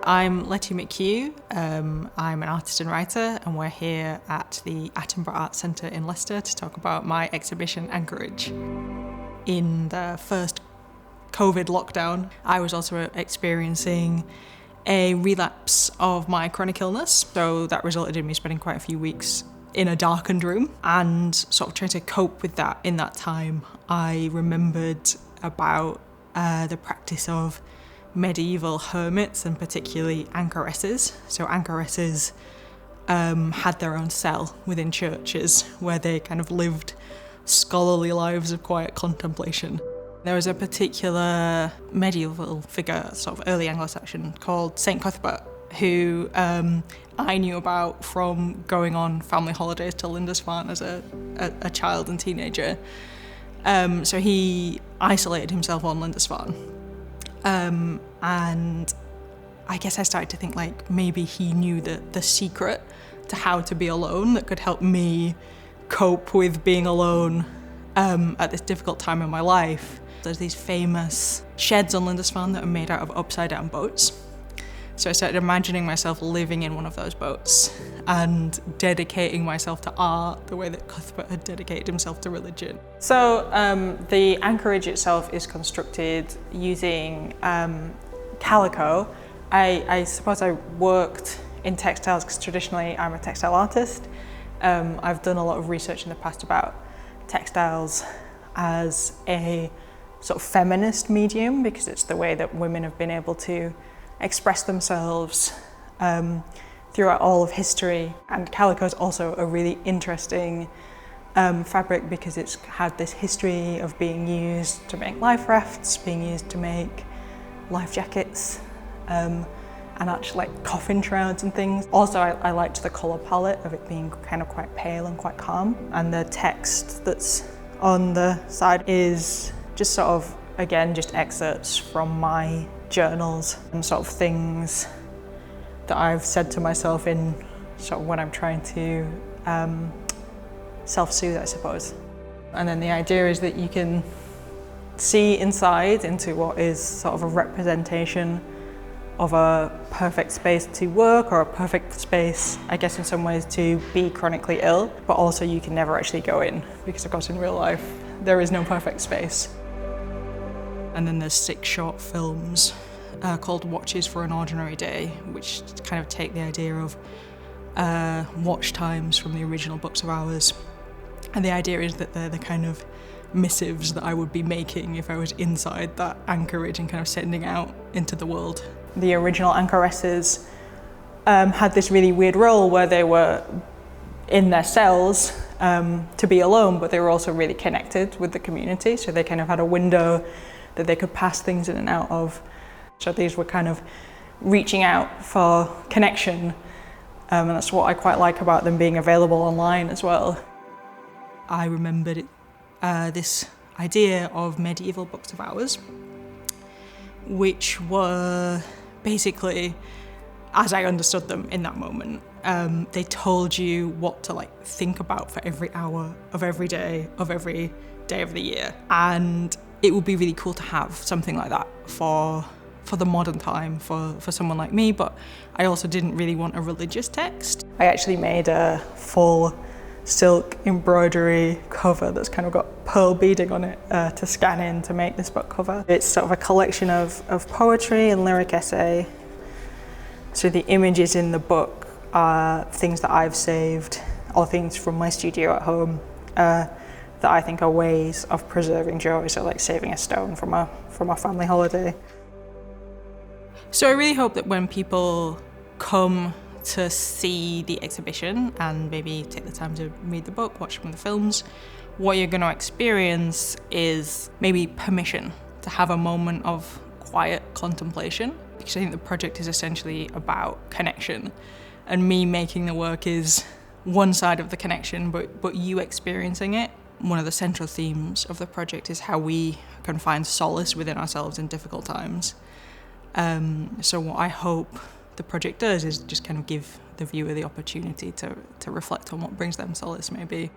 I'm Letty McHugh. I'm an artist and writer, and we're here at the Attenborough Arts Centre in Leicester to talk about my exhibition Anchorage. In the first COVID lockdown, I was also experiencing a relapse of my chronic illness, so that resulted in me spending quite a few weeks in a darkened room and sort of trying to cope with that. In that time, I remembered about the practice of medieval hermits, and particularly anchorages. So anchorages had their own cell within churches where they kind of lived scholarly lives of quiet contemplation. There was a particular medieval figure, sort of early Anglo-Saxon, called Saint Cuthbert, who I knew about from going on family holidays to Lindisfarne as a child and teenager. So he isolated himself on Lindisfarne. And I guess I started to think like maybe he knew the secret to how to be alone that could help me cope with being alone at this difficult time in my life. There's these famous sheds on Lindisfarne that are made out of upside down boats. So I started imagining myself living in one of those boats and dedicating myself to art the way that Cuthbert had dedicated himself to religion. So the anchorage itself is constructed using calico. I suppose I worked in textiles because traditionally I'm a textile artist. I've done a lot of research in the past about textiles as a sort of feminist medium because it's the way that women have been able to express themselves throughout all of history. And calico is also a really interesting fabric because it's had this history of being used to make life rafts, being used to make life jackets, and actually like coffin shrouds and things. Also, I liked the colour palette of it being kind of quite pale and quite calm. And the text that's on the side is just sort of, again, just excerpts from my journals and sort of things that I've said to myself in sort of when I'm trying to self-soothe, I suppose. And then the idea is that you can see inside into what is sort of a representation of a perfect space to work, or a perfect space, I guess in some ways, to be chronically ill, but also you can never actually go in because of course in real life there is no perfect space. And then there's 6 short films called Watches for an Ordinary Day, which kind of take the idea of watch times from the original books of hours. And the idea is that they're the kind of missives that I would be making if I was inside that anchorage and kind of sending out into the world. The original anchoresses had this really weird role where they were in their cells to be alone, but they were also really connected with the community. So they kind of had a window that they could pass things in and out of. So these were kind of reaching out for connection, and that's what I quite like about them being available online as well. I remembered this idea of medieval books of hours, which were basically, as I understood them in that moment, they told you what to like think about for every hour of every day of the year. And it would be really cool to have something like that for the modern time, for someone like me, but I also didn't really want a religious text. I actually made a full silk embroidery cover that's kind of got pearl beading on it to scan in to make this book cover. It's sort of a collection of poetry and lyric essay. So the images in the book are things that I've saved, or things from my studio at home that I think are ways of preserving joy, so like saving a stone from a family holiday. So I really hope that when people come to see the exhibition and maybe take the time to read the book, watch some of the films, what you're going to experience is maybe permission to have a moment of quiet contemplation, because I think the project is essentially about connection, and me making the work is one side of the connection, but you experiencing it. One of the central themes of the project is how we can find solace within ourselves in difficult times. So what I hope the project does is just kind of give the viewer the opportunity to reflect on what brings them solace, maybe.